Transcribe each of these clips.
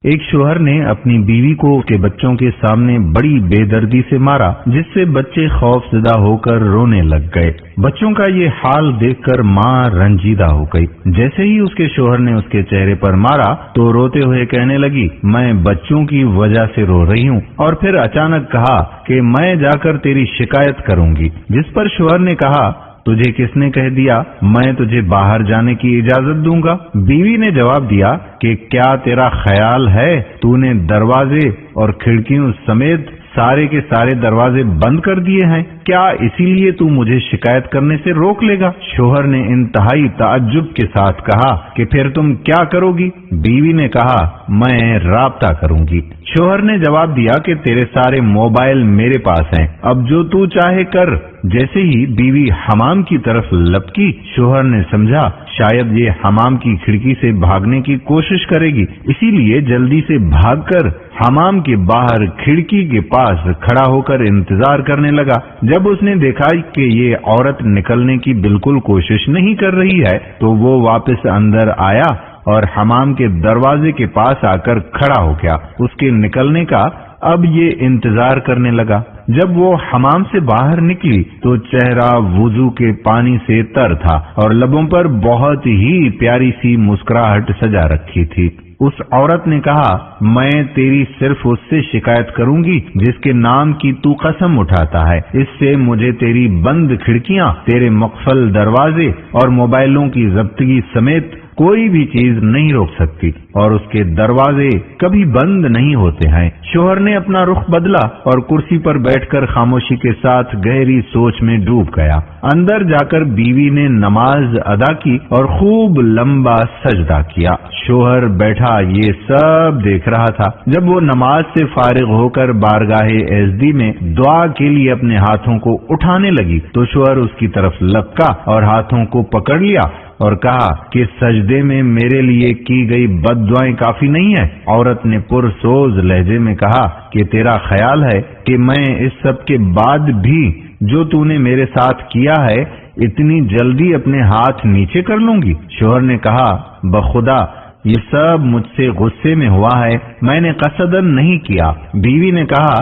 ایک شوہر نے اپنی بیوی کو اس کے بچوں کے سامنے بڑی بے دردی سے مارا، جس سے بچے خوف زدہ ہو کر رونے لگ گئے۔ بچوں کا یہ حال دیکھ کر ماں رنجیدہ ہو گئی۔ جیسے ہی اس کے شوہر نے اس کے چہرے پر مارا تو روتے ہوئے کہنے لگی، میں بچوں کی وجہ سے رو رہی ہوں، اور پھر اچانک کہا کہ میں جا کر تیری شکایت کروں گی، جس پر شوہر نے کہا، تجھے کس نے کہہ دیا میں تجھے باہر جانے کی اجازت دوں گا؟ بیوی نے جواب دیا کہ کیا تیرا خیال ہے تو نے دروازے اور کھڑکیوں سمیت سارے کے سارے دروازے بند کر دیے ہیں؟ کیا اسی لیے تو مجھے شکایت کرنے سے روک لے گا؟ شوہر نے انتہائی تعجب کے ساتھ کہا کہ پھر تم کیا کرو گی؟ بیوی نے کہا، میں رابطہ کروں گی۔ شوہر نے جواب دیا کہ تیرے سارے موبائل میرے پاس ہیں، اب جو تو چاہے کر۔ جیسے ہی بیوی حمام کی طرف لپکی، شوہر نے سمجھا شاید یہ حمام کی کھڑکی سے بھاگنے کی کوشش کرے گی، اسی لیے جلدی سے بھاگ کر حمام کے باہر کھڑکی کے پاس کھڑا ہو کر انتظار کرنے لگا۔ جب اس نے دیکھا کہ یہ عورت نکلنے کی بالکل کوشش نہیں کر رہی ہے تو وہ واپس اندر آیا اور حمام کے دروازے کے پاس آ کر کھڑا ہو گیا۔ اس کے نکلنے کا اب یہ انتظار کرنے لگا۔ جب وہ حمام سے باہر نکلی تو چہرہ وضو کے پانی سے تر تھا اور لبوں پر بہت ہی پیاری سی مسکراہٹ سجا رکھی تھی۔ اس عورت نے کہا، میں تیری صرف اس سے شکایت کروں گی جس کے نام کی تو قسم اٹھاتا ہے، اس سے مجھے تیری بند کھڑکیاں، تیرے مقفل دروازے اور موبائلوں کی ضبطگی سمیت کوئی بھی چیز نہیں روک سکتی، اور اس کے دروازے کبھی بند نہیں ہوتے ہیں۔ شوہر نے اپنا رخ بدلا اور کرسی پر بیٹھ کر خاموشی کے ساتھ گہری سوچ میں ڈوب گیا۔ اندر جا کر بیوی نے نماز ادا کی اور خوب لمبا سجدہ کیا۔ شوہر بیٹھا یہ سب دیکھ رہا تھا۔ جب وہ نماز سے فارغ ہو کر بارگاہ ایزدی میں دعا کے لیے اپنے ہاتھوں کو اٹھانے لگی تو شوہر اس کی طرف لپکا اور ہاتھوں کو پکڑ لیا اور کہا کہ سجدے میں میرے لیے کی گئی بد دعائیں کافی نہیں ہیں۔ عورت نے پرسوز لہجے میں کہا کہ تیرا خیال ہے کہ میں اس سب کے بعد بھی جو تو نے میرے ساتھ کیا ہے اتنی جلدی اپنے ہاتھ نیچے کر لوں گی؟ شوہر نے کہا، بخدا یہ سب مجھ سے غصے میں ہوا ہے، میں نے قصدن نہیں کیا۔ بیوی نے کہا،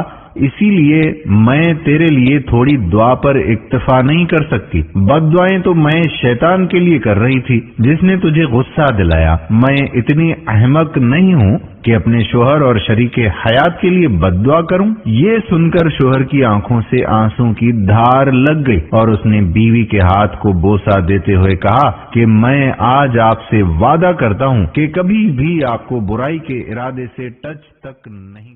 اسی لیے میں تیرے لیے تھوڑی دعا پر اکتفا نہیں کر سکتی۔ بد دعائیں تو میں شیطان کے لیے کر رہی تھی جس نے تجھے غصہ دلایا۔ میں اتنی احمق نہیں ہوں کہ اپنے شوہر اور شریک حیات کے لیے بد دعا کروں۔ یہ سن کر شوہر کی آنکھوں سے آنسوں کی دھار لگ گئی اور اس نے بیوی کے ہاتھ کو بوسہ دیتے ہوئے کہا کہ میں آج آپ سے وعدہ کرتا ہوں کہ کبھی بھی آپ کو برائی کے ارادے سے ٹچ تک نہیں